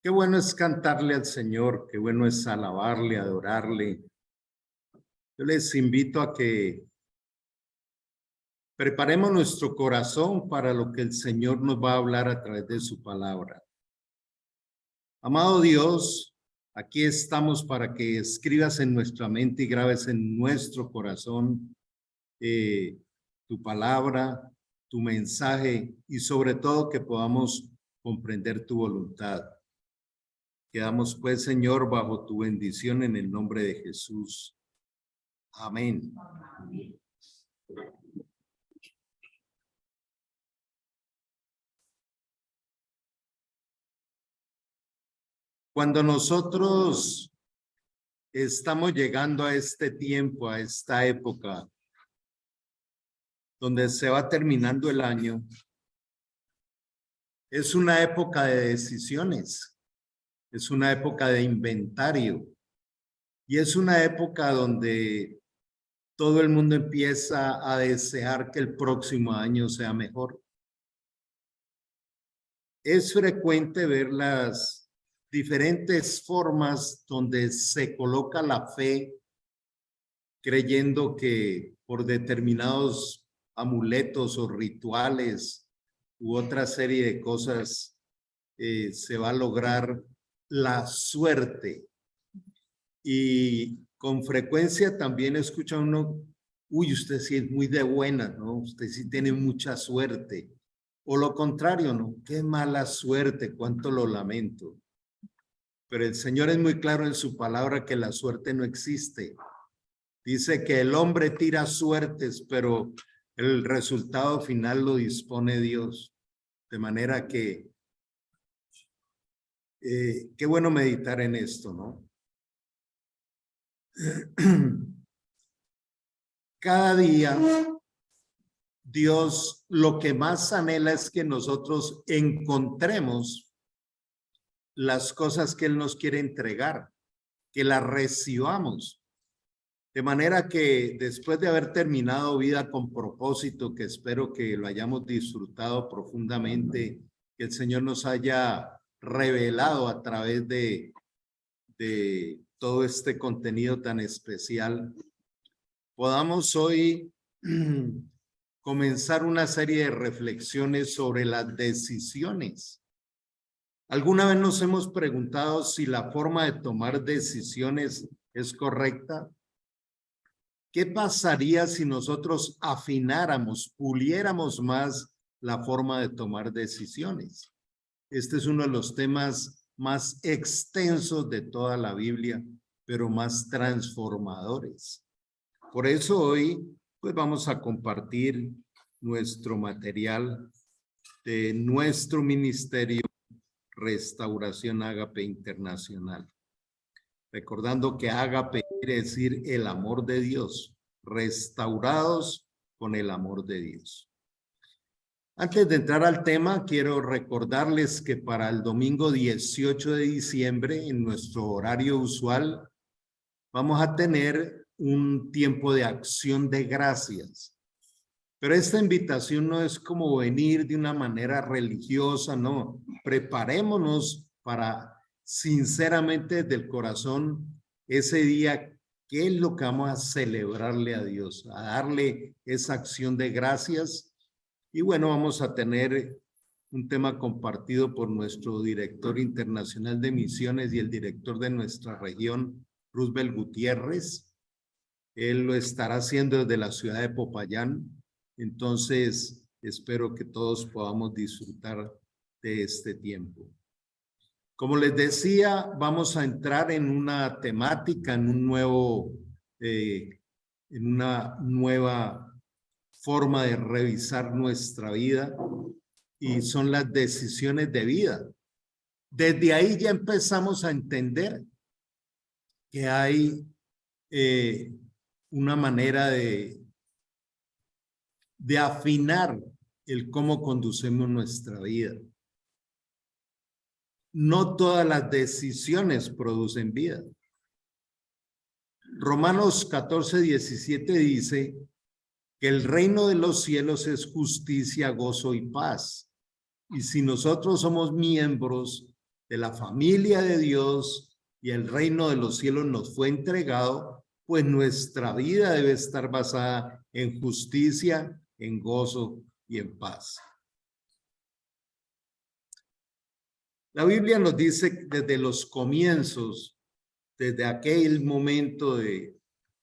Qué bueno es cantarle al Señor, qué bueno es alabarle, adorarle. Yo les invito a que preparemos nuestro corazón para lo que el Señor nos va a hablar a través de su palabra. Amado Dios, aquí estamos para que escribas en nuestra mente y grabes en nuestro corazón tu palabra, tu mensaje y sobre todo que podamos comprender tu voluntad. Quedamos pues, Señor, bajo tu bendición en el nombre de Jesús. Amén. Cuando nosotros estamos llegando a este tiempo, a esta época, donde se va terminando el año, es una época de decisiones, es una época de inventario y es una época donde todo el mundo empieza a desear que el próximo año sea mejor. Es frecuente ver las diferentes formas donde se coloca la fe, creyendo que por determinados amuletos o rituales u otra serie de cosas se va a lograr la suerte. Y con frecuencia también escucha uno, uy, usted sí es muy de buena, ¿no? Usted sí tiene mucha suerte. O lo contrario, ¿no? Qué mala suerte, cuánto lo lamento. Pero el Señor es muy claro en su palabra que la suerte no existe. Dice que el hombre tira suertes, pero el resultado final lo dispone Dios. De manera que, qué bueno meditar en esto, ¿no? Cada día, Dios lo que más anhela es que nosotros encontremos las cosas que Él nos quiere entregar, que las recibamos. De manera que después de haber terminado vida con propósito, que espero que lo hayamos disfrutado profundamente, que el Señor nos haya revelado a través de todo este contenido tan especial, podamos hoy comenzar una serie de reflexiones sobre las decisiones. ¿Alguna vez nos hemos preguntado si la forma de tomar decisiones es correcta? ¿Qué pasaría si nosotros afináramos, puliéramos más la forma de tomar decisiones? Este es uno de los temas más extensos de toda la Biblia, pero más transformadores. Por eso hoy, pues vamos a compartir nuestro material de nuestro ministerio Restauración Ágape Internacional. Recordando que ágape quiere decir el amor de Dios, restaurados con el amor de Dios. Antes de entrar al tema, quiero recordarles que para el domingo 18 de diciembre, en nuestro horario usual, vamos a tener un tiempo de acción de gracias. Pero esta invitación no es como venir de una manera religiosa, no. Preparémonos para sinceramente del corazón ese día, ¿qué es lo que vamos a celebrarle a Dios? A darle esa acción de gracias. Y bueno, vamos a tener un tema compartido por nuestro director internacional de misiones y el director de nuestra región, Roosevelt Gutiérrez. Él lo estará haciendo desde la ciudad de Popayán. Entonces, espero que todos podamos disfrutar de este tiempo. Como les decía, vamos a entrar en una temática, en una nueva forma de revisar nuestra vida, y son las decisiones de vida. Desde ahí ya empezamos a entender que hay una manera de afinar el cómo conducimos nuestra vida. No todas las decisiones producen vida. Romanos 14:17 dice que el reino de los cielos es justicia, gozo y paz. Y si nosotros somos miembros de la familia de Dios y el reino de los cielos nos fue entregado, pues nuestra vida debe estar basada en justicia, en gozo y en paz. La Biblia nos dice desde los comienzos, desde aquel momento de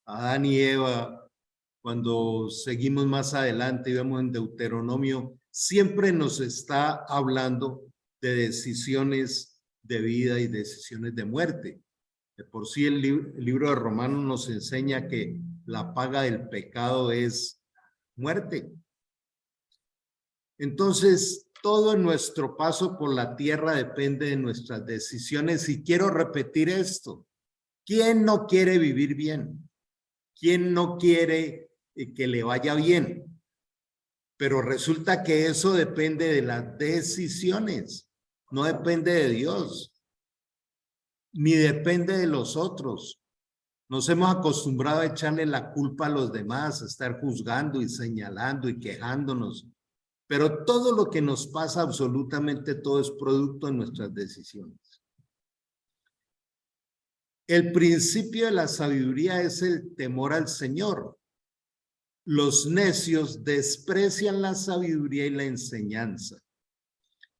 Adán y Eva, cuando seguimos más adelante y vemos en Deuteronomio, siempre nos está hablando de decisiones de vida y decisiones de muerte. De por sí el libro de Romanos nos enseña que la paga del pecado es muerte. Entonces, todo en nuestro paso por la tierra depende de nuestras decisiones. Y quiero repetir esto. ¿Quién no quiere vivir bien? ¿Quién no quiere que le vaya bien? Pero resulta que eso depende de las decisiones. No depende de Dios, ni depende de los otros. Nos hemos acostumbrado a echarle la culpa a los demás, a estar juzgando y señalando y quejándonos. Pero todo lo que nos pasa, absolutamente todo, es producto de nuestras decisiones. El principio de la sabiduría es el temor al Señor. Los necios desprecian la sabiduría y la enseñanza.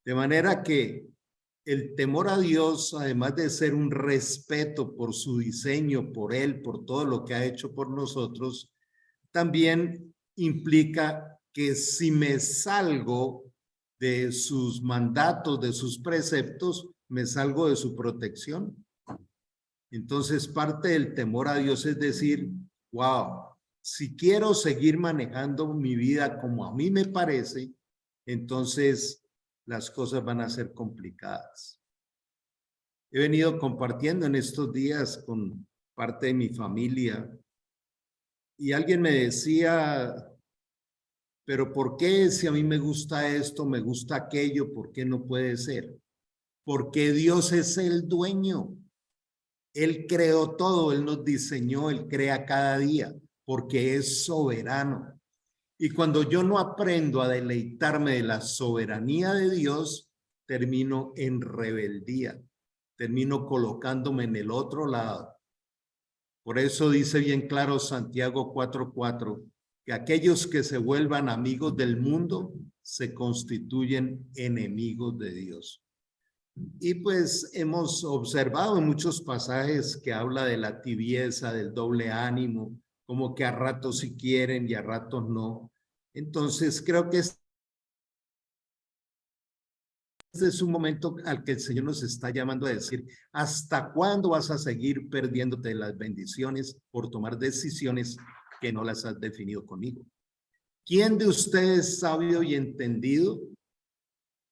De manera que el temor a Dios, además de ser un respeto por su diseño, por Él, por todo lo que ha hecho por nosotros, también implica que si me salgo de sus mandatos, de sus preceptos, me salgo de su protección. Entonces, parte del temor a Dios es decir, wow, si quiero seguir manejando mi vida como a mí me parece, entonces las cosas van a ser complicadas. He venido compartiendo en estos días con parte de mi familia y alguien me decía, pero ¿por qué si a mí me gusta esto, me gusta aquello, por qué no puede ser? Porque Dios es el dueño. Él creó todo, Él nos diseñó, Él crea cada día, porque es soberano. Y cuando yo no aprendo a deleitarme de la soberanía de Dios, termino en rebeldía, termino colocándome en el otro lado. Por eso dice bien claro Santiago 4:4, que aquellos que se vuelvan amigos del mundo se constituyen enemigos de Dios. Y pues hemos observado en muchos pasajes que habla de la tibieza, del doble ánimo, como que a ratos sí quieren y a ratos no. Entonces creo que este es un momento al que el Señor nos está llamando a decir, ¿hasta cuándo vas a seguir perdiéndote las bendiciones por tomar decisiones que no las has definido conmigo? ¿Quién de ustedes es sabio y entendido?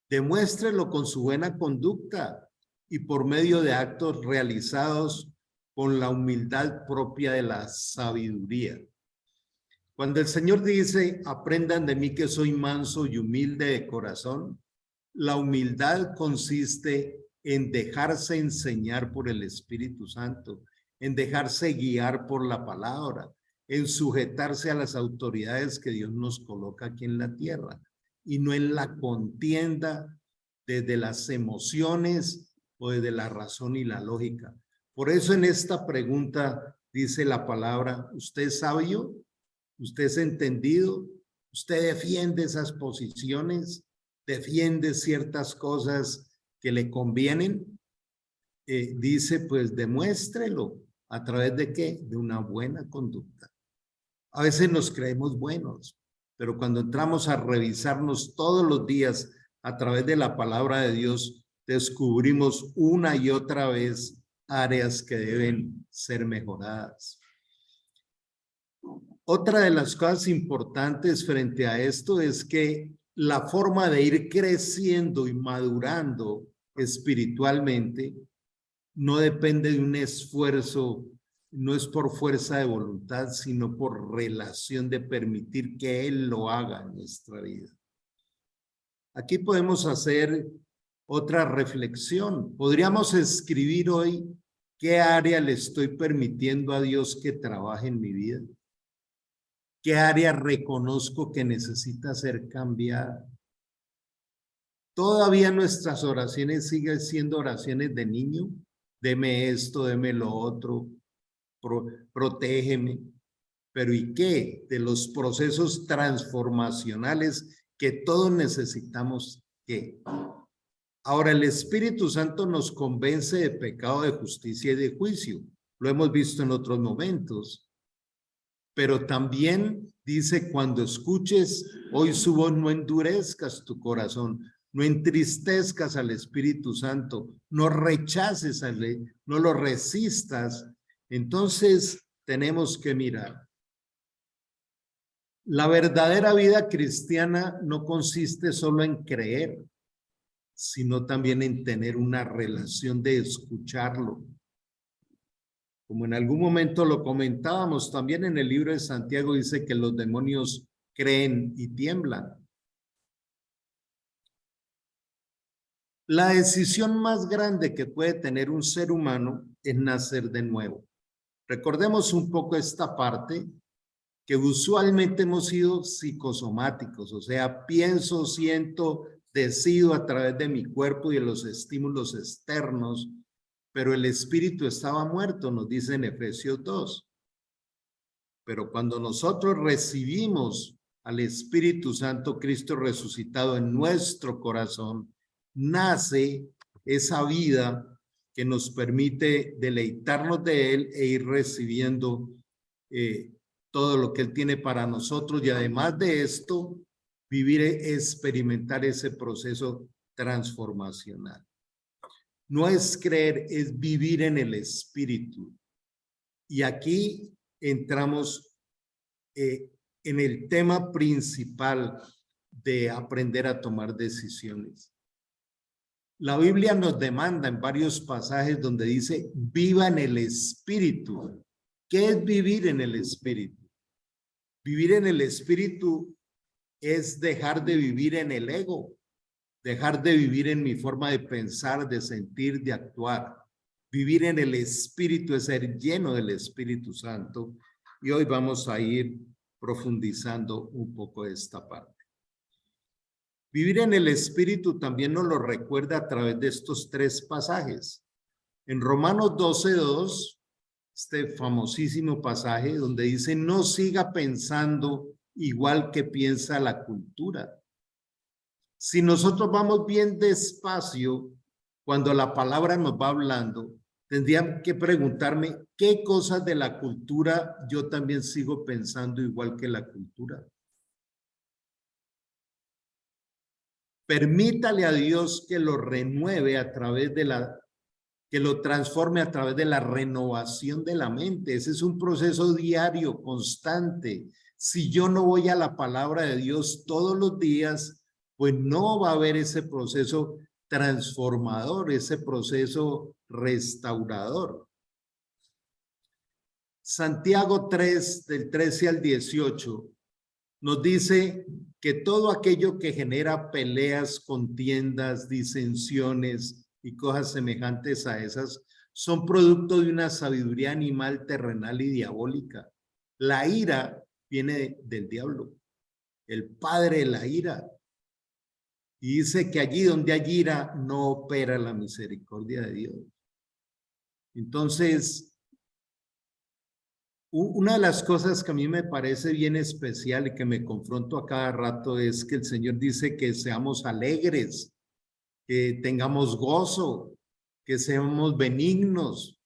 Demuéstrelo con su buena conducta y por medio de actos realizados con la humildad propia de la sabiduría. Cuando el Señor dice, aprendan de mí que soy manso y humilde de corazón, la humildad consiste en dejarse enseñar por el Espíritu Santo, en dejarse guiar por la palabra, en sujetarse a las autoridades que Dios nos coloca aquí en la tierra y no en la contienda desde las emociones o desde la razón y la lógica. Por eso en esta pregunta dice la palabra, ¿usted es sabio? ¿Usted es entendido? ¿Usted defiende esas posiciones? ¿Defiende ciertas cosas que le convienen? Dice, pues demuéstrelo. ¿A través de qué? De una buena conducta. A veces nos creemos buenos, pero cuando entramos a revisarnos todos los días a través de la palabra de Dios, descubrimos una y otra vez áreas que deben ser mejoradas. Otra de las cosas importantes frente a esto es que la forma de ir creciendo y madurando espiritualmente no depende de un esfuerzo, no es por fuerza de voluntad, sino por relación de permitir que Él lo haga en nuestra vida. Aquí podemos hacer otra reflexión. Podríamos escribir hoy qué área le estoy permitiendo a Dios que trabaje en mi vida. ¿Qué área reconozco que necesita ser cambiada? Todavía nuestras oraciones siguen siendo oraciones de niño. Deme esto, deme lo otro, protégeme. Pero ¿y qué? De los procesos transformacionales que todos necesitamos, ¿qué? Ahora, el Espíritu Santo nos convence de pecado, de justicia y de juicio. Lo hemos visto en otros momentos. Pero también dice, cuando escuches hoy su voz, no endurezcas tu corazón, no entristezcas al Espíritu Santo, no rechaces a él, no lo resistas. Entonces, tenemos que mirar. La verdadera vida cristiana no consiste solo en creer, sino también en tener una relación de escucharlo. Como en algún momento lo comentábamos, también en el libro de Santiago dice que los demonios creen y tiemblan. La decisión más grande que puede tener un ser humano es nacer de nuevo. Recordemos un poco esta parte, que usualmente hemos sido psicosomáticos, o sea, pienso, siento, decido a través de mi cuerpo y de los estímulos externos, pero el espíritu estaba muerto, nos dice en Efesios 2. Pero cuando nosotros recibimos al Espíritu Santo, Cristo resucitado en nuestro corazón, nace esa vida que nos permite deleitarnos de Él e ir recibiendo todo lo que Él tiene para nosotros, y además de esto, vivir, experimentar ese proceso transformacional. No es creer, es vivir en el Espíritu. Y aquí entramos en el tema principal de aprender a tomar decisiones. La Biblia nos demanda en varios pasajes donde dice, viva en el Espíritu. ¿Qué es vivir en el Espíritu? Vivir en el Espíritu es dejar de vivir en el ego, dejar de vivir en mi forma de pensar, de sentir, de actuar. Vivir en el Espíritu es ser lleno del Espíritu Santo, y hoy vamos a ir profundizando un poco esta parte. Vivir en el Espíritu también nos lo recuerda a través de estos tres pasajes. En Romanos 12:2, este famosísimo pasaje donde dice, no siga pensando igual que piensa la cultura. Si nosotros vamos bien despacio, cuando la palabra nos va hablando, tendría que preguntarme qué cosas de la cultura yo también sigo pensando igual que la cultura. Permítale a Dios que lo renueve a través de que lo transforme a través de la renovación de la mente. Ese es un proceso diario, constante. Si yo no voy a la palabra de Dios todos los días, pues no va a haber ese proceso transformador, ese proceso restaurador. Santiago 3, del 13 al 18, nos dice que todo aquello que genera peleas, contiendas, disensiones y cosas semejantes a esas son producto de una sabiduría animal, terrenal y diabólica. La ira viene del diablo, el padre de la ira. Y dice que allí donde hay ira no opera la misericordia de Dios. Entonces, una de las cosas que a mí me parece bien especial y que me confronto a cada rato es que el Señor dice que seamos alegres, que tengamos gozo, que seamos benignos,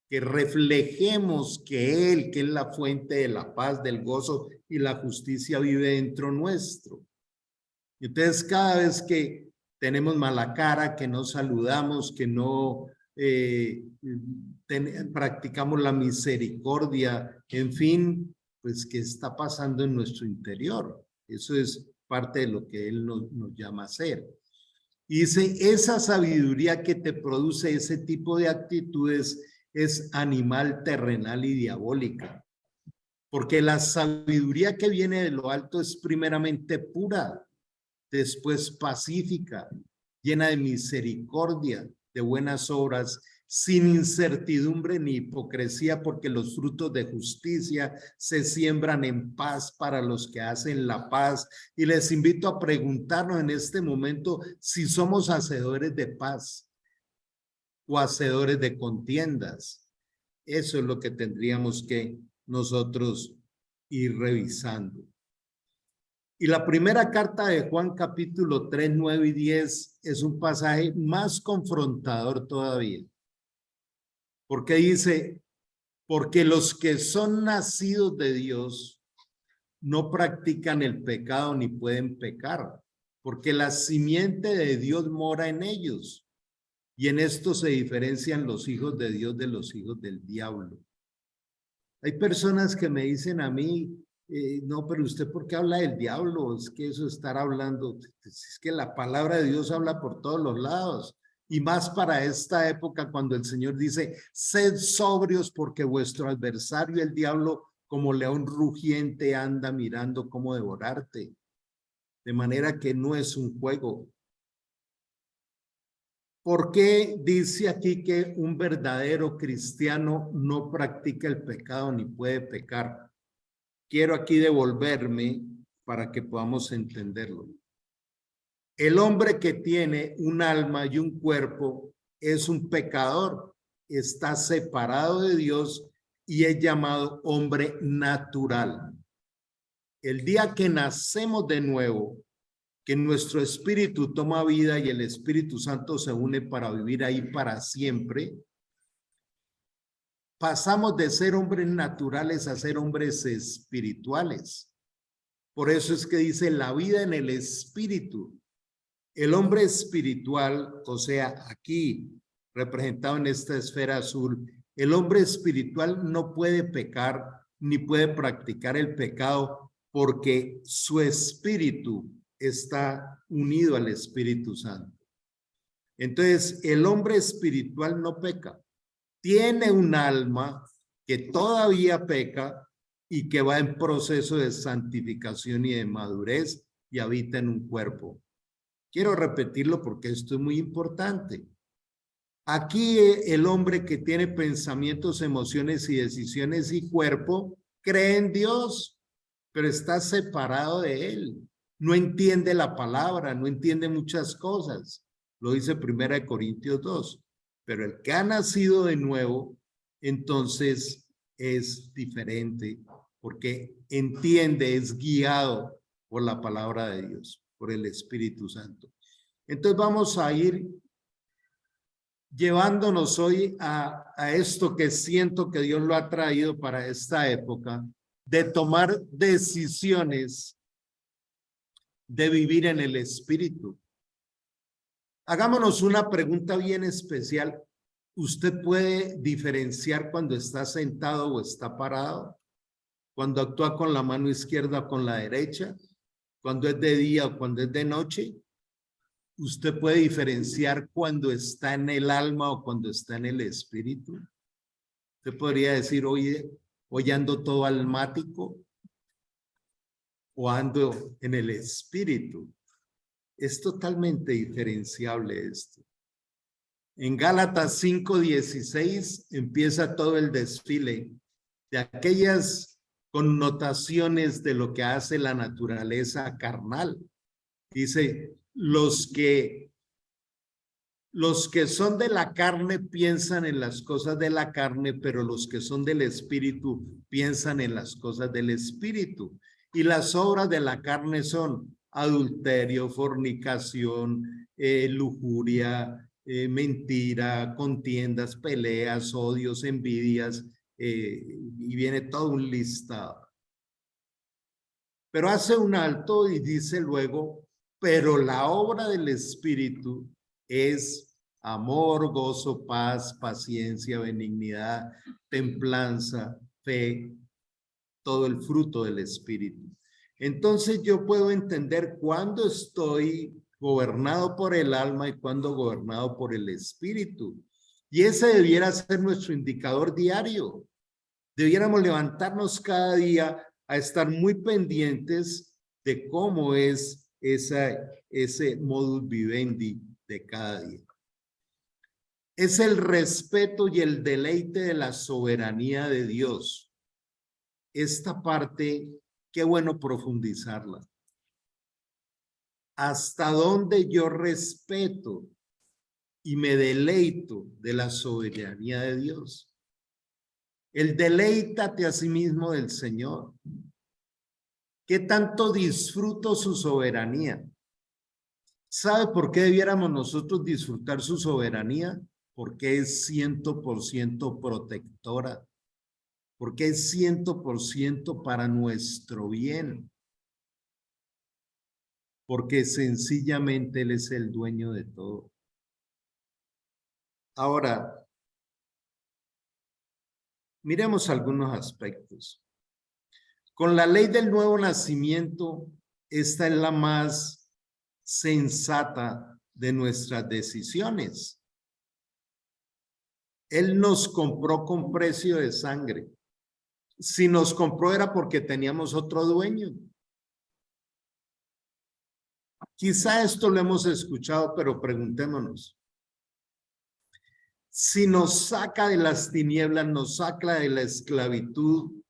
que reflejemos que Él, que es la fuente de la paz, del gozo y la justicia, vive dentro nuestro. Entonces, cada vez que tenemos mala cara, que no saludamos, que no practicamos la misericordia, en fin, pues ¿qué está pasando en nuestro interior? Eso es parte de lo que Él nos llama a hacer. Y dice, esa sabiduría que te produce ese tipo de actitudes es animal, terrenal y diabólica. Porque la sabiduría que viene de lo alto es primeramente pura, después pacífica, llena de misericordia, de buenas obras sin incertidumbre ni hipocresía, porque los frutos de justicia se siembran en paz para los que hacen la paz. Y les invito a preguntarnos en este momento si somos hacedores de paz o hacedores de contiendas. Eso es lo que tendríamos que nosotros ir revisando. Y la primera carta de Juan, capítulo 3, 9 y 10, es un pasaje más confrontador todavía. Porque dice, porque los que son nacidos de Dios no practican el pecado ni pueden pecar, porque la simiente de Dios mora en ellos. Y en esto se diferencian los hijos de Dios de los hijos del diablo. Hay personas que me dicen a mí, no, pero usted ¿por qué habla del diablo? Es que eso estar hablando, es que la palabra de Dios habla por todos los lados. Y más para esta época cuando el Señor dice, sed sobrios porque vuestro adversario el diablo como león rugiente anda mirando cómo devorarte. De manera que no es un juego. ¿Por qué dice aquí que un verdadero cristiano no practica el pecado ni puede pecar? Quiero aquí devolverme para que podamos entenderlo. El hombre que tiene un alma y un cuerpo es un pecador, está separado de Dios y es llamado hombre natural. El día que nacemos de nuevo, que nuestro espíritu toma vida y el Espíritu Santo se une para vivir ahí para siempre, pasamos de ser hombres naturales a ser hombres espirituales. Por eso es que dice la vida en el espíritu. El hombre espiritual, o sea, aquí representado en esta esfera azul, el hombre espiritual no puede pecar ni puede practicar el pecado porque su espíritu está unido al Espíritu Santo. Entonces, el hombre espiritual no peca. Tiene un alma que todavía peca y que va en proceso de santificación y de madurez y habita en un cuerpo. Quiero repetirlo porque esto es muy importante. Aquí el hombre que tiene pensamientos, emociones y decisiones y cuerpo cree en Dios, pero está separado de él. No entiende la palabra, no entiende muchas cosas. Lo dice 1 Corintios 2. Pero el que ha nacido de nuevo, entonces es diferente porque entiende, es guiado por la palabra de Dios, por el Espíritu Santo. Entonces vamos a ir llevándonos hoy a esto que siento que Dios lo ha traído para esta época, de tomar decisiones de vivir en el Espíritu. Hagámonos una pregunta bien especial. ¿Usted puede diferenciar cuando está sentado o está parado? ¿Cuando actúa con la mano izquierda o con la derecha? ¿Cuando es de día o cuando es de noche? ¿Usted puede diferenciar cuando está en el alma o cuando está en el espíritu? Usted podría decir, oye, hoy ando todo almático o ando en el espíritu. Es totalmente diferenciable esto. En Gálatas 5:16 empieza todo el desfile de aquellas connotaciones de lo que hace la naturaleza carnal. Dice, los que son de la carne piensan en las cosas de la carne, pero los que son del espíritu piensan en las cosas del espíritu. Y las obras de la carne son adulterio, fornicación, lujuria, mentira, contiendas, peleas, odios, envidias, y viene todo un listado. Pero hace un alto y dice luego, pero la obra del Espíritu es amor, gozo, paz, paciencia, benignidad, templanza, fe, todo el fruto del Espíritu. Entonces yo puedo entender cuándo estoy gobernado por el alma y cuándo gobernado por el Espíritu. Y ese debiera ser nuestro indicador diario. Debiéramos levantarnos cada día a estar muy pendientes de cómo es ese modus vivendi de cada día. es el respeto y el deleite de la soberanía de Dios. Esta parte, qué bueno profundizarla. ¿Hasta dónde yo respeto y me deleito de la soberanía de Dios? El deleítate a sí mismo del Señor. ¿Qué tanto disfruto su soberanía? ¿Sabe por qué debiéramos nosotros disfrutar su soberanía? Porque es 100% protectora, porque es 100% para nuestro bien, porque sencillamente Él es el dueño de todo. Ahora, miremos algunos aspectos. Con la ley del nuevo nacimiento, esta es la más sensata de nuestras decisiones. Él nos compró con precio de sangre. Si nos compró era porque teníamos otro dueño. Quizá esto lo hemos escuchado, pero preguntémonos. Si nos saca de las tinieblas, nos saca de la esclavitud,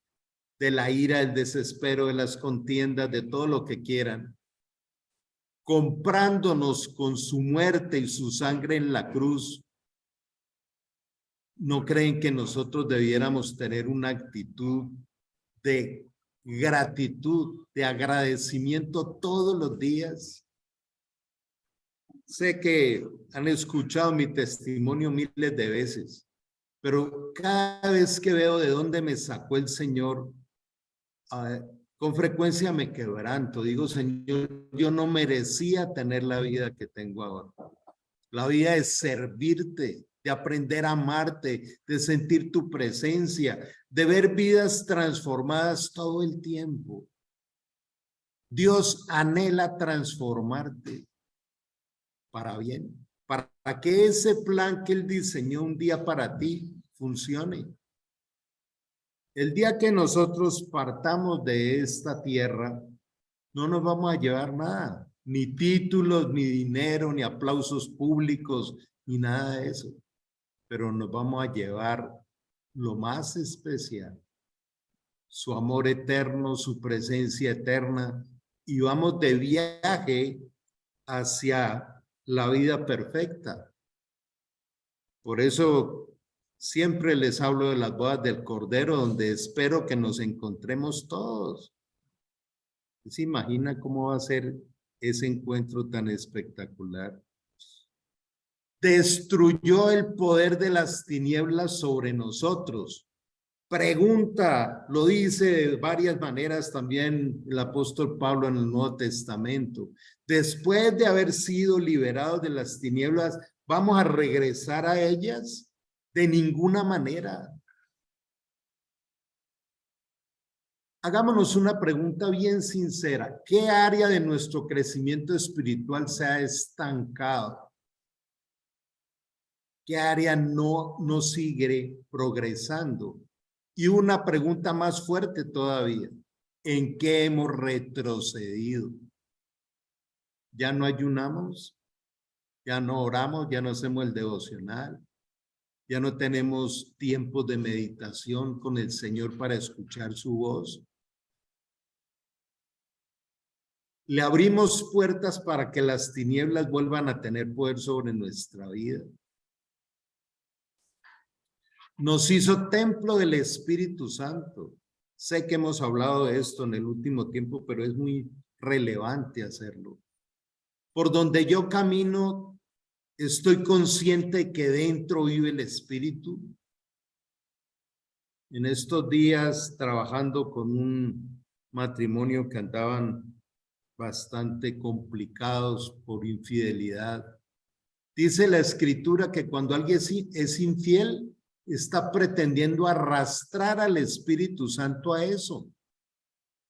de la ira, del desespero, de las contiendas, de todo lo que quieran, comprándonos con su muerte y su sangre en la cruz, ¿no creen que nosotros debiéramos tener una actitud de gratitud, de agradecimiento todos los días? Sé que han escuchado mi testimonio miles de veces, pero cada vez que veo de dónde me sacó el Señor, con frecuencia me quebranto. Digo, Señor, yo no merecía tener la vida que tengo ahora. La vida es servirte, de aprender a amarte, de sentir tu presencia, de ver vidas transformadas todo el tiempo. Dios anhela transformarte para bien, para que ese plan que Él diseñó un día para ti funcione. El día que nosotros partamos de esta tierra, no nos vamos a llevar nada, ni títulos, ni dinero, ni aplausos públicos, ni nada de eso. Pero nos vamos a llevar lo más especial, su amor eterno, su presencia eterna, y vamos de viaje hacia la vida perfecta. Por eso siempre les hablo de las bodas del Cordero, donde espero que nos encontremos todos. ¿Se imagina cómo va a ser ese encuentro tan espectacular? Destruyó el poder de las tinieblas sobre nosotros. Pregunta, lo dice de varias maneras también el apóstol Pablo en el Nuevo Testamento. Después de haber sido liberados de las tinieblas, ¿vamos a regresar a ellas? De ninguna manera. Hagámonos una pregunta bien sincera. ¿Qué área de nuestro crecimiento espiritual se ha estancado? ¿Qué área no sigue progresando? Y una pregunta más fuerte todavía. ¿En qué hemos retrocedido? ¿Ya no ayunamos? ¿Ya no oramos? ¿Ya no hacemos el devocional? ¿Ya no tenemos tiempos de meditación con el Señor para escuchar su voz? Le abrimos puertas para que las tinieblas vuelvan a tener poder sobre nuestra vida. Nos hizo templo del Espíritu Santo. Sé que hemos hablado de esto en el último tiempo, pero es muy relevante hacerlo. Por donde yo camino, estoy consciente que dentro vive el Espíritu. En estos días, trabajando con un matrimonio que andaban bastante complicados por infidelidad, dice la Escritura que cuando alguien es infiel, está pretendiendo arrastrar al Espíritu Santo a eso.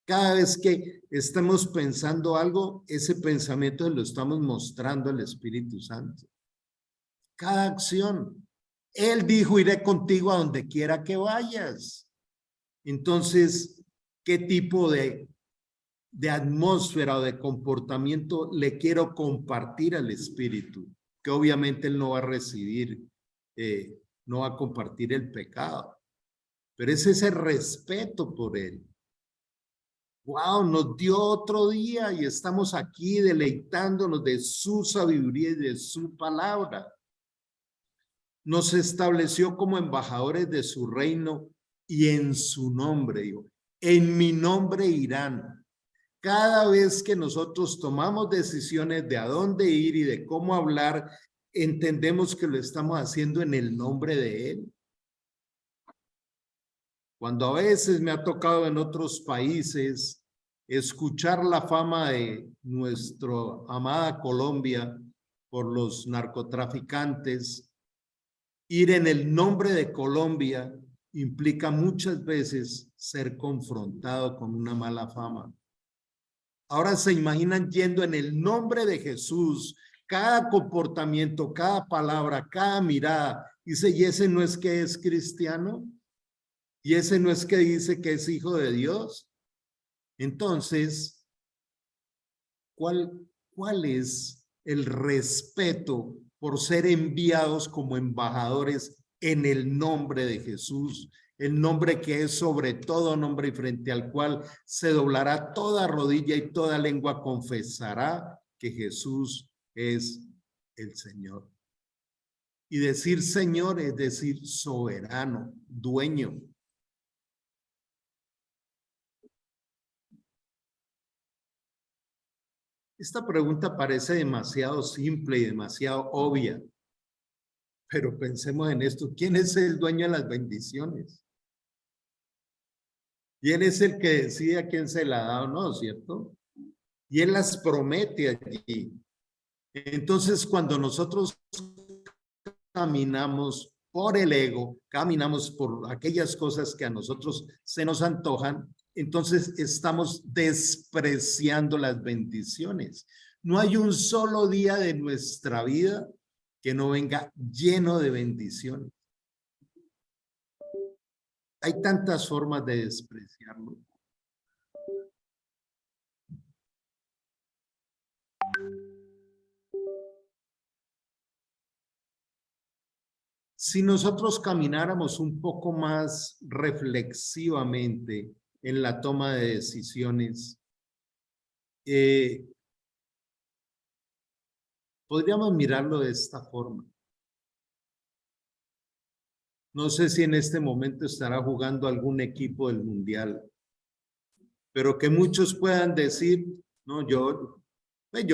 Cada vez que estamos pensando algo, ese pensamiento lo estamos mostrando al Espíritu Santo. Cada acción. Él dijo, iré contigo a donde quiera que vayas. Entonces, ¿qué tipo de atmósfera o de comportamiento le quiero compartir al Espíritu? Que obviamente él no va a recibir no va a compartir el pecado, pero es ese respeto por él. Wow, nos dio otro día y estamos aquí deleitándonos de su sabiduría y de su palabra. Nos estableció como embajadores de su reino y en su nombre, dijo, en mi nombre irán. Cada vez que nosotros tomamos decisiones de a dónde ir y de cómo hablar, entendemos que lo estamos haciendo en el nombre de él. Cuando a veces me ha tocado en otros países escuchar la fama de nuestra amada Colombia por los narcotraficantes, ir en el nombre de Colombia implica muchas veces ser confrontado con una mala fama. Ahora se imaginan yendo en el nombre de Jesús, cada comportamiento, cada palabra, cada mirada. Dice, ¿y ese no es que es cristiano? ¿Y ese no es que dice que es hijo de Dios? Entonces, ¿cuál es el respeto por ser enviados como embajadores en el nombre de Jesús? El nombre que es sobre todo nombre y frente al cual se doblará toda rodilla y toda lengua confesará que Jesús es el Señor. Y decir Señor es decir soberano, dueño. Esta pregunta parece demasiado simple y demasiado obvia, pero pensemos en esto. ¿Quién es el dueño de las bendiciones? Y él es el que decide a quién se la da o no, ¿cierto? Y él las promete allí. Entonces, cuando nosotros caminamos por el ego, caminamos por aquellas cosas que a nosotros se nos antojan, entonces estamos despreciando las bendiciones. No hay un solo día de nuestra vida que no venga lleno de bendiciones. Hay tantas formas de despreciarlo. Si nosotros camináramos un poco más reflexivamente en la toma de decisiones, podríamos mirarlo de esta forma. No sé si en este momento estará jugando algún equipo del mundial, pero que muchos puedan decir, no, yo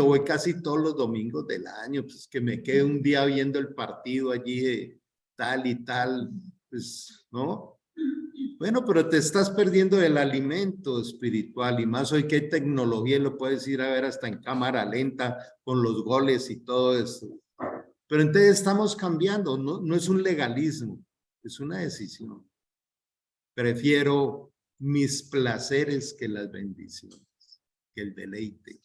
voy casi todos los domingos del año, pues que me quede un día viendo el partido allí de tal y tal, pues, ¿no? Bueno, pero te estás perdiendo el alimento espiritual y más hoy que hay tecnología y lo puedes ir a ver hasta en cámara lenta con los goles y todo eso. Pero entonces estamos cambiando, no es un legalismo, es una decisión. Prefiero mis placeres que las bendiciones, que el deleite.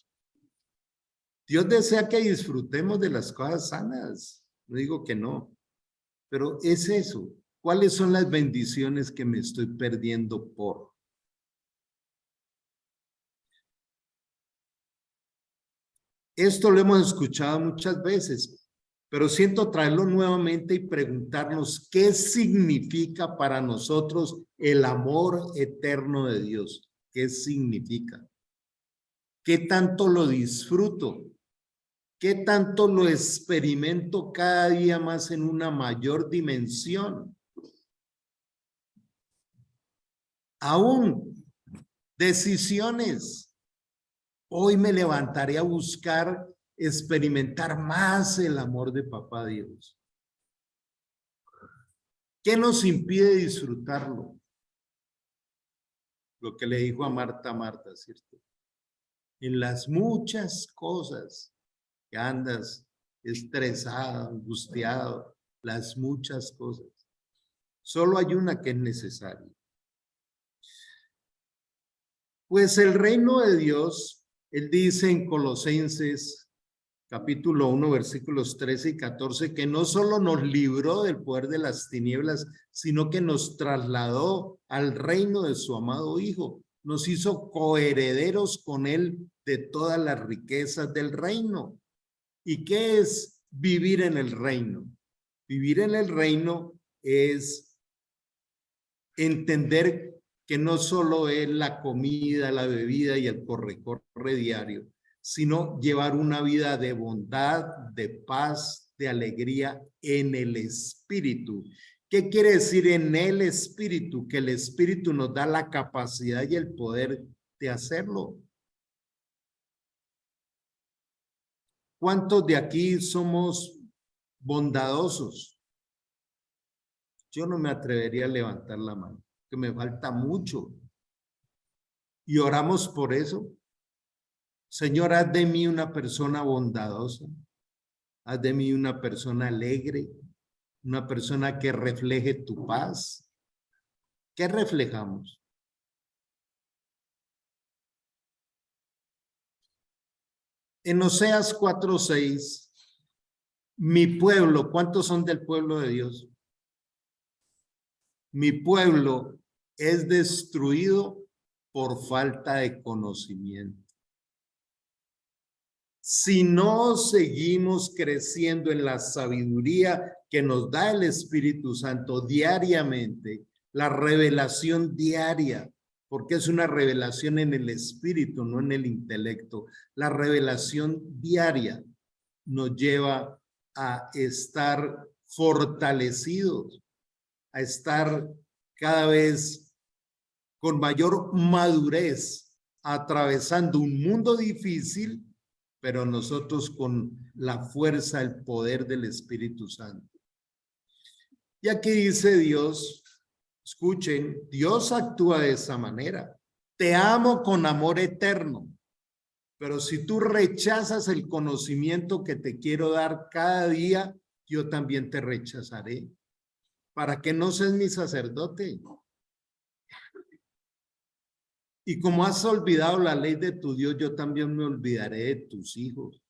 Dios desea que disfrutemos de las cosas sanas, no digo que no, pero es eso. ¿Cuáles son las bendiciones que me estoy perdiendo por? Esto lo hemos escuchado muchas veces, pero siento traerlo nuevamente y preguntarnos qué significa para nosotros el amor eterno de Dios. ¿Qué significa? ¿Qué tanto lo disfruto? ¿Qué tanto lo experimento cada día más en una mayor dimensión? Aún decisiones. Hoy me levantaré a buscar experimentar más el amor de Papá Dios. ¿Qué nos impide disfrutarlo? Lo que le dijo a Marta, ¿cierto? En las muchas cosas que andas estresado, angustiado, las muchas cosas. Solo hay una que es necesaria. Pues el reino de Dios, él dice en Colosenses capítulo 1, versículos 13 y 14, que no solo nos libró del poder de las tinieblas, sino que nos trasladó al reino de su amado Hijo. Nos hizo coherederos con él de todas las riquezas del reino. ¿Y qué es vivir en el reino? Vivir en el reino es entender que no solo es la comida, la bebida y el corre-corre diario, sino llevar una vida de bondad, de paz, de alegría en el espíritu. ¿Qué quiere decir en el espíritu? Que el espíritu nos da la capacidad y el poder de hacerlo. ¿Cuántos de aquí somos bondadosos? Yo no me atrevería a levantar la mano, que me falta mucho. Y oramos por eso. Señor, haz de mí una persona bondadosa. Haz de mí una persona alegre, una persona que refleje tu paz. ¿Qué reflejamos? En Oseas 4:6, mi pueblo, ¿cuántos son del pueblo de Dios? Mi pueblo es destruido por falta de conocimiento. Si no seguimos creciendo en la sabiduría que nos da el Espíritu Santo diariamente, la revelación diaria, porque es una revelación en el espíritu, no en el intelecto, la revelación diaria nos lleva a estar fortalecidos, a estar cada vez con mayor madurez, atravesando un mundo difícil, pero nosotros con la fuerza, el poder del Espíritu Santo. Y aquí dice Dios, escuchen, Dios actúa de esa manera. Te amo con amor eterno, pero si tú rechazas el conocimiento que te quiero dar cada día, yo también te rechazaré. ¿Para que no seas mi sacerdote? Y como has olvidado la ley de tu Dios, yo también me olvidaré de tus hijos.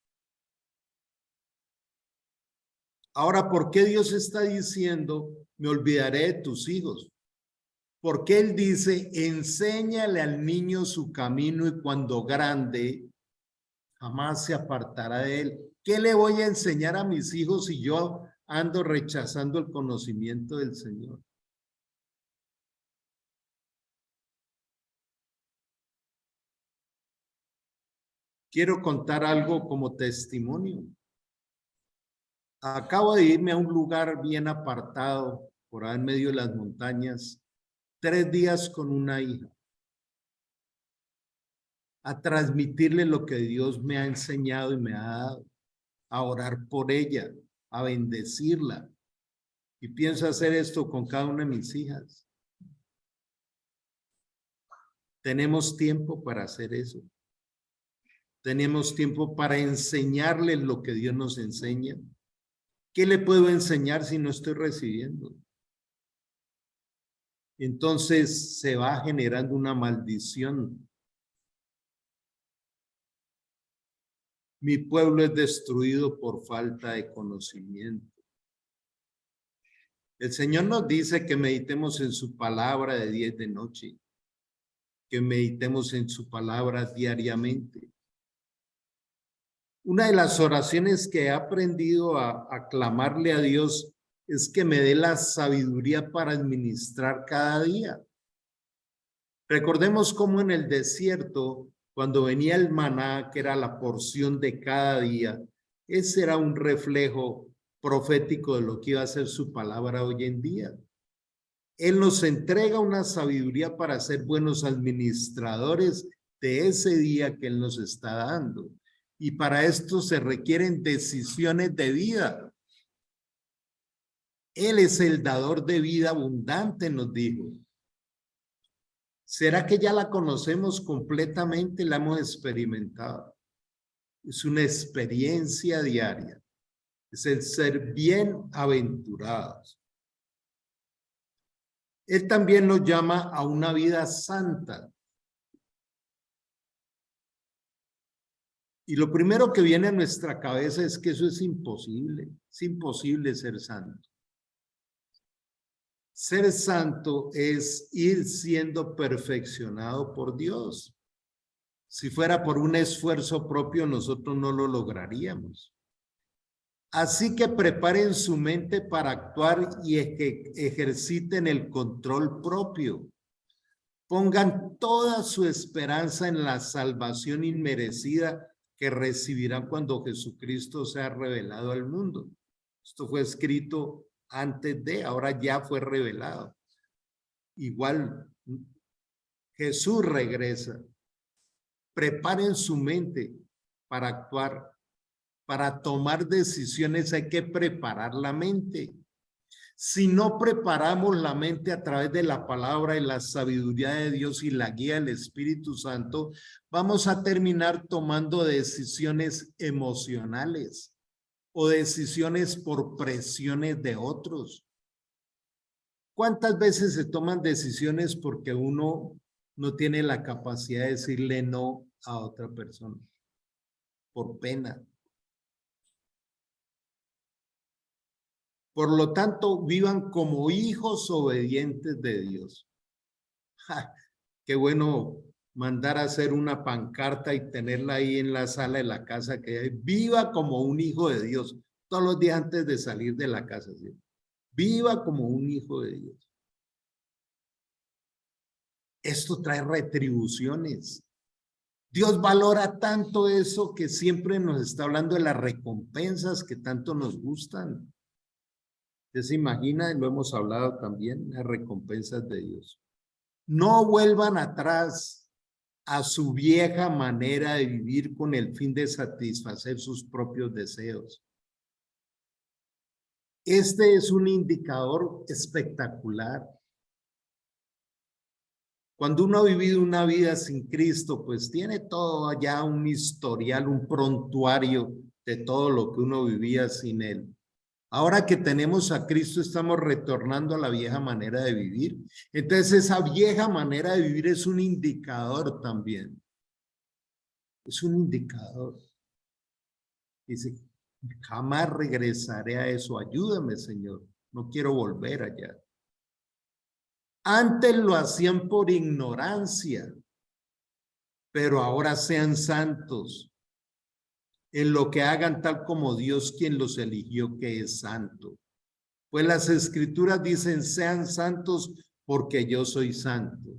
Ahora, ¿por qué Dios está diciendo, me olvidaré de tus hijos? Porque Él dice, enséñale al niño su camino y cuando grande, jamás se apartará de él. ¿Qué le voy a enseñar a mis hijos si yo ando rechazando el conocimiento del Señor? Quiero contar algo como testimonio. Acabo de irme a un lugar bien apartado, por ahí en medio de las montañas, 3 días con una hija, a transmitirle lo que Dios me ha enseñado y me ha dado, a orar por ella, a bendecirla. Y pienso hacer esto con cada una de mis hijas. Tenemos tiempo para hacer eso. Tenemos tiempo para enseñarles lo que Dios nos enseña. ¿Qué le puedo enseñar si no estoy recibiendo? Entonces se va generando una maldición. Mi pueblo es destruido por falta de conocimiento. El Señor nos dice que meditemos en su palabra de día y de noche, que meditemos en su palabra diariamente. Una de las oraciones que he aprendido a clamarle a Dios es que me dé la sabiduría para administrar cada día. Recordemos cómo en el desierto, cuando venía el maná, que era la porción de cada día, ese era un reflejo profético de lo que iba a ser su palabra hoy en día. Él nos entrega una sabiduría para ser buenos administradores de ese día que Él nos está dando. Y para esto se requieren decisiones de vida. Él es el dador de vida abundante, nos dijo. ¿Será que ya la conocemos completamente? La hemos experimentado. Es una experiencia diaria. Es el ser bienaventurados. Él también nos llama a una vida santa. Y lo primero que viene a nuestra cabeza es que eso es imposible. Es imposible ser santo. Ser santo es ir siendo perfeccionado por Dios. Si fuera por un esfuerzo propio, nosotros no lo lograríamos. Así que preparen su mente para actuar y ejerciten el control propio. Pongan toda su esperanza en la salvación inmerecida que recibirán cuando Jesucristo sea revelado al mundo. Esto fue escrito antes de, ahora ya fue revelado. Igual, Jesús regresa. Preparen su mente para actuar. Para tomar decisiones hay que preparar la mente. Si no preparamos la mente a través de la palabra y la sabiduría de Dios y la guía del Espíritu Santo, vamos a terminar tomando decisiones emocionales o decisiones por presiones de otros. ¿Cuántas veces se toman decisiones porque uno no tiene la capacidad de decirle no a otra persona? Por pena. Por lo tanto, vivan como hijos obedientes de Dios. ¡Ja! Qué bueno mandar a hacer una pancarta y tenerla ahí en la sala de la casa, que viva como un hijo de Dios, todos los días antes de salir de la casa. ¿Sí? Viva como un hijo de Dios. Esto trae retribuciones. Dios valora tanto eso que siempre nos está hablando de las recompensas que tanto nos gustan. ¿Usted se imagina? Y lo hemos hablado también, las recompensas de Dios. No vuelvan atrás a su vieja manera de vivir con el fin de satisfacer sus propios deseos. Este es un indicador espectacular. Cuando uno ha vivido una vida sin Cristo, pues tiene todo ya un historial, un prontuario de todo lo que uno vivía sin Él. Ahora que tenemos a Cristo, estamos retornando a la vieja manera de vivir. Entonces, esa vieja manera de vivir es un indicador también. Es un indicador. Dice, jamás regresaré a eso. Ayúdame, Señor. No quiero volver allá. Antes lo hacían por ignorancia, pero ahora sean santos en lo que hagan, tal como Dios quien los eligió, que es santo. Pues las escrituras dicen, sean santos porque yo soy santo.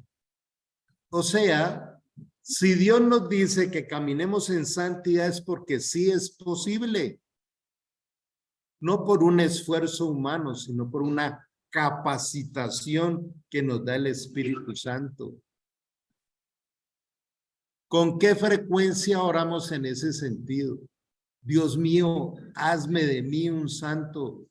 O sea, si Dios nos dice que caminemos en santidad es porque sí es posible. No por un esfuerzo humano, sino por una capacitación que nos da el Espíritu Santo. ¿Con qué frecuencia oramos en ese sentido? Dios mío, hazme de mí un santo.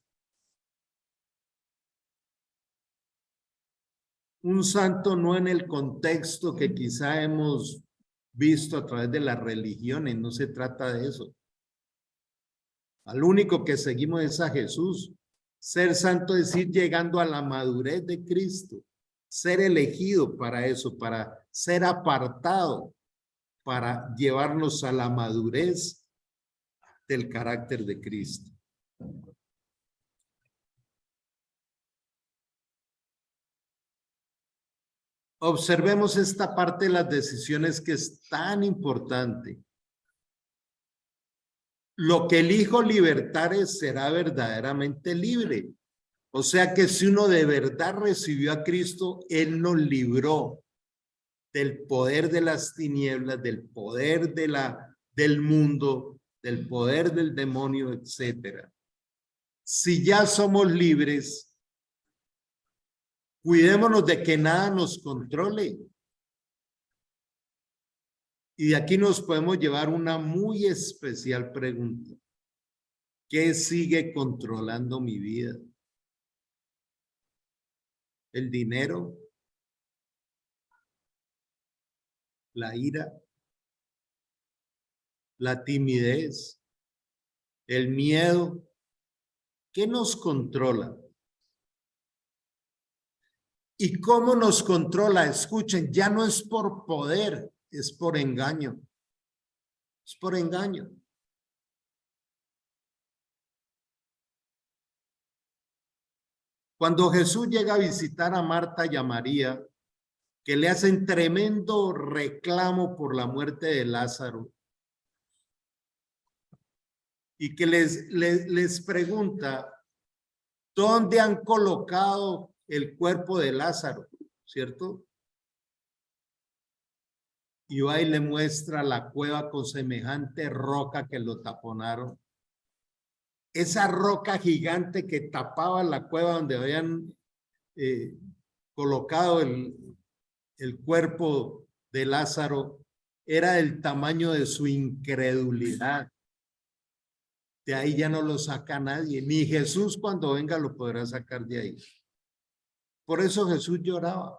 Un santo no en el contexto que quizá hemos visto a través de las religiones, no se trata de eso. Al único que seguimos es a Jesús. Ser santo es ir llegando a la madurez de Cristo, ser elegido para eso, para ser apartado, para llevarnos a la madurez del carácter de Cristo. Observemos esta parte de las decisiones que es tan importante. Lo que elijo libertad será verdaderamente libre. O sea que si uno de verdad recibió a Cristo, Él nos libró del poder de las tinieblas, del poder del mundo, del poder del demonio, etc. Si ya somos libres, cuidémonos de que nada nos controle. Y de aquí nos podemos llevar una muy especial pregunta. ¿Qué sigue controlando mi vida? ¿El dinero? ¿La ira? ¿La timidez? ¿El miedo? ¿Qué nos controla? ¿Y cómo nos controla? Escuchen, ya no es por poder, es por engaño. Es por engaño. Cuando Jesús llega a visitar a Marta y a María, que le hacen tremendo reclamo por la muerte de Lázaro, y que les pregunta, ¿dónde han colocado el cuerpo de Lázaro? ¿Cierto? Y va y le muestra la cueva con semejante roca que lo taponaron. Esa roca gigante que tapaba la cueva donde habían colocado el cuerpo de Lázaro era del tamaño de su incredulidad. De ahí ya no lo saca nadie, ni Jesús cuando venga lo podrá sacar de ahí. Por eso Jesús lloraba.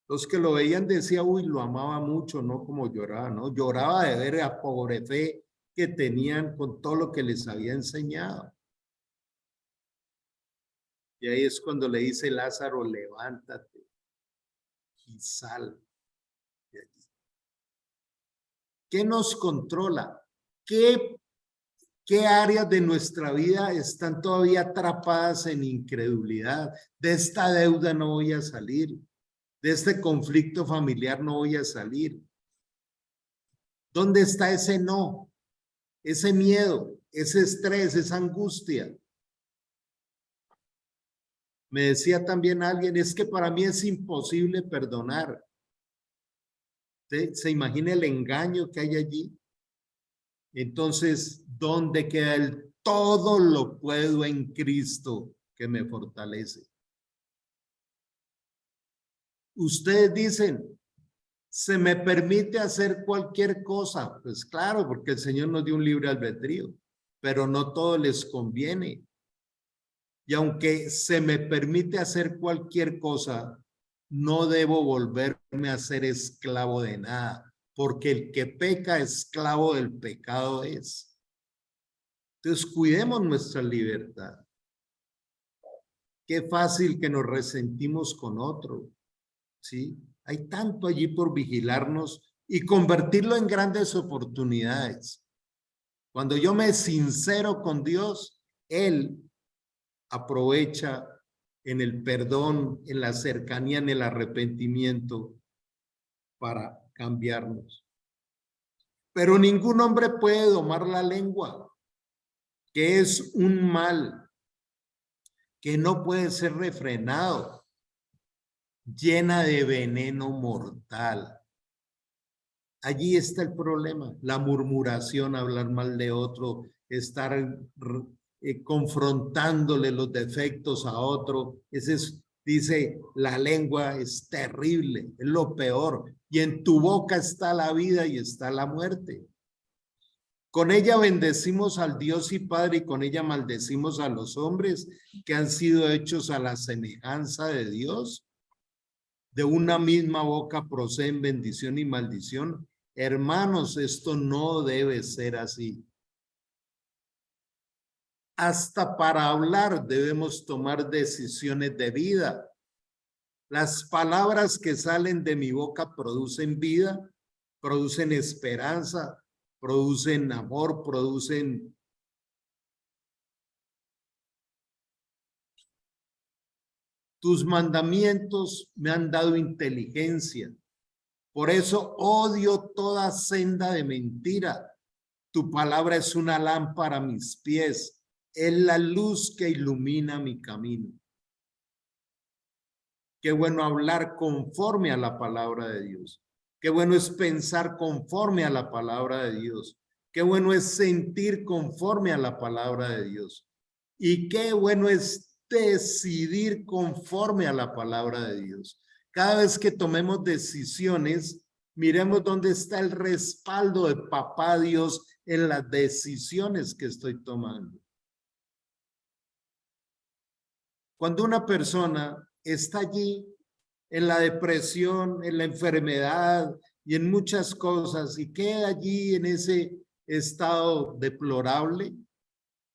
Los que lo veían decían, uy, lo amaba mucho, no como lloraba, ¿no? Lloraba de ver la pobre fe que tenían con todo lo que les había enseñado. Y ahí es cuando le dice Lázaro, levántate y sal de allí. ¿Qué nos controla? ¿Qué áreas de nuestra vida están todavía atrapadas en incredulidad? De esta deuda no voy a salir. De este conflicto familiar no voy a salir. ¿Dónde está ese no? Ese miedo, ese estrés, esa angustia. Me decía también alguien, es que para mí es imposible perdonar. ¿Se imagina el engaño que hay allí? Entonces, ¿dónde queda el todo lo puedo en Cristo que me fortalece? Ustedes dicen, ¿se me permite hacer cualquier cosa? Pues claro, porque el Señor nos dio un libre albedrío, pero no todo les conviene. Y aunque se me permite hacer cualquier cosa, no debo volverme a ser esclavo de nada, porque el que peca, esclavo del pecado es. Entonces, cuidemos nuestra libertad. Qué fácil que nos resentimos con otro, ¿sí? Hay tanto allí por vigilarnos y convertirlo en grandes oportunidades. Cuando yo me sincero con Dios, Él aprovecha en el perdón, en la cercanía, en el arrepentimiento para cambiarnos. Pero ningún hombre puede domar la lengua, que es un mal que no puede ser refrenado, llena de veneno mortal. Allí está el problema, la murmuración, hablar mal de otro, estar confrontándole los defectos a otro. Ese es, dice, la lengua es terrible, es lo peor. Y en tu boca está la vida y está la muerte. Con ella bendecimos al Dios y Padre y con ella maldecimos a los hombres que han sido hechos a la semejanza de Dios. De una misma boca proceden bendición y maldición. Hermanos, esto no debe ser así. Hasta para hablar debemos tomar decisiones de vida. Las palabras que salen de mi boca producen vida, producen esperanza, producen amor, producen tus mandamientos me han dado inteligencia. Por eso odio toda senda de mentira. Tu palabra es una lámpara a mis pies, es la luz que ilumina mi camino. Qué bueno hablar conforme a la palabra de Dios. Qué bueno es pensar conforme a la palabra de Dios. Qué bueno es sentir conforme a la palabra de Dios. Y qué bueno es decidir conforme a la palabra de Dios. Cada vez que tomemos decisiones, miremos dónde está el respaldo de Papá Dios en las decisiones que estoy tomando. Cuando una persona está allí en la depresión, en la enfermedad y en muchas cosas y queda allí en ese estado deplorable,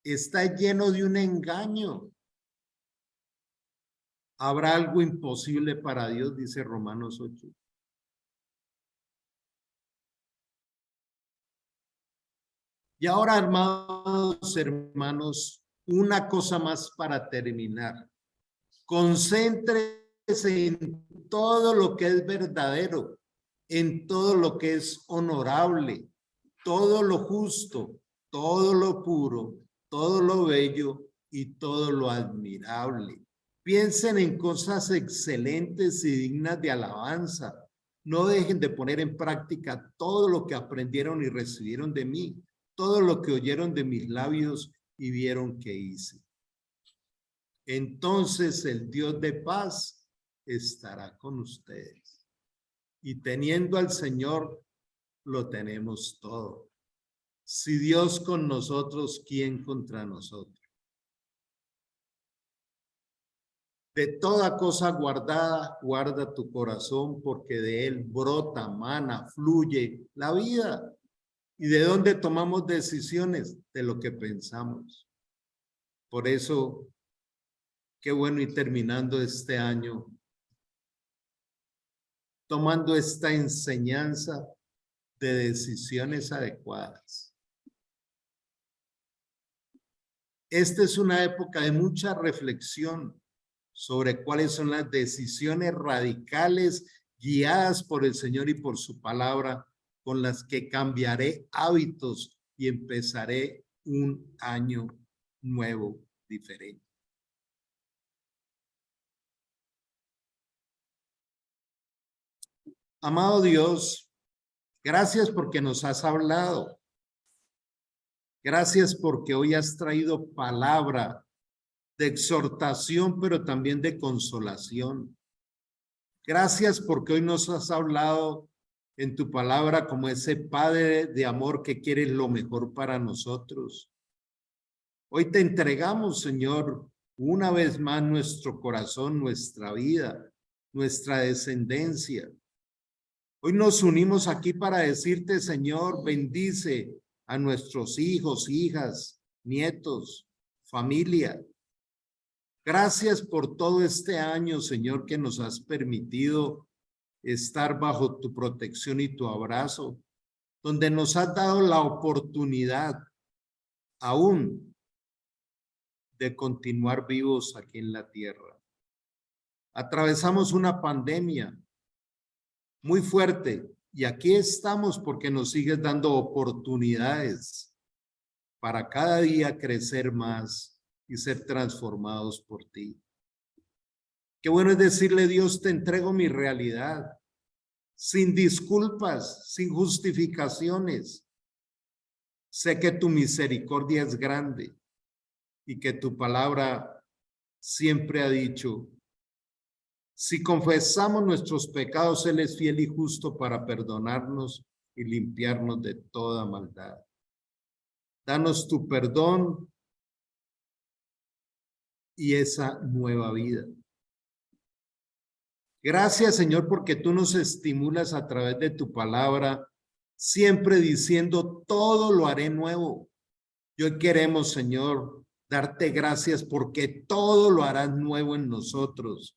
está lleno de un engaño. ¿Habrá algo imposible para Dios? Dice Romanos 8. Y ahora, hermanos, una cosa más para terminar. Concéntrese en todo lo que es verdadero, en todo lo que es honorable, todo lo justo, todo lo puro, todo lo bello y todo lo admirable. Piensen en cosas excelentes y dignas de alabanza. No dejen de poner en práctica todo lo que aprendieron y recibieron de mí, todo lo que oyeron de mis labios y vieron que hice. Entonces el Dios de paz estará con ustedes. Y teniendo al Señor, lo tenemos todo. Si Dios con nosotros, ¿quién contra nosotros? De toda cosa guardada, guarda tu corazón, porque de él brota, mana, fluye la vida. ¿Y de dónde tomamos decisiones? De lo que pensamos. Por eso, qué bueno ir terminando este año, tomando esta enseñanza de decisiones adecuadas. Esta es una época de mucha reflexión sobre cuáles son las decisiones radicales guiadas por el Señor y por su palabra, con las que cambiaré hábitos y empezaré un año nuevo, diferente. Amado Dios, gracias porque nos has hablado. Gracias porque hoy has traído palabra de exhortación, pero también de consolación. Gracias porque hoy nos has hablado en tu palabra como ese Padre de amor que quiere lo mejor para nosotros. Hoy te entregamos, Señor, una vez más nuestro corazón, nuestra vida, nuestra descendencia. Hoy nos unimos aquí para decirte, Señor, bendice a nuestros hijos, hijas, nietos, familia. Gracias por todo este año, Señor, que nos has permitido estar bajo tu protección y tu abrazo, donde nos has dado la oportunidad aún de continuar vivos aquí en la tierra. Atravesamos una pandemia muy fuerte y aquí estamos porque nos sigues dando oportunidades para cada día crecer más y ser transformados por ti. Qué bueno es decirle, Dios, te entrego mi realidad, sin disculpas, sin justificaciones. Sé que tu misericordia es grande y que tu palabra siempre ha dicho, si confesamos nuestros pecados, Él es fiel y justo para perdonarnos y limpiarnos de toda maldad. Danos tu perdón y esa nueva vida. Gracias, Señor, porque tú nos estimulas a través de tu palabra, siempre diciendo, todo lo haré nuevo. Y hoy queremos, Señor, darte gracias porque todo lo harás nuevo en nosotros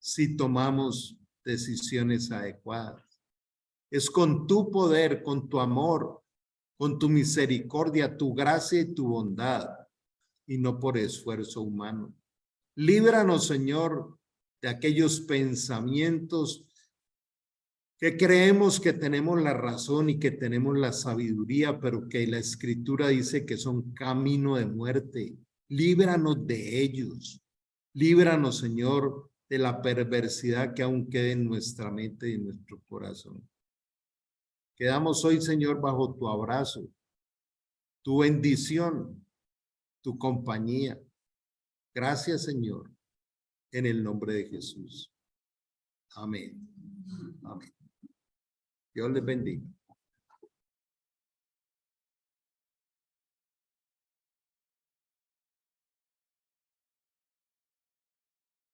si tomamos decisiones adecuadas. Es con tu poder, con tu amor, con tu misericordia, tu gracia y tu bondad, y no por esfuerzo humano. Líbranos, Señor, de aquellos pensamientos que creemos que tenemos la razón y que tenemos la sabiduría, pero que la Escritura dice que son camino de muerte. Líbranos de ellos. Líbranos, Señor, de la perversidad que aún quede en nuestra mente y en nuestro corazón. Quedamos hoy, Señor, bajo tu abrazo, tu bendición, tu compañía. Gracias, Señor, en el nombre de Jesús. Amén. Amén. Dios les bendiga.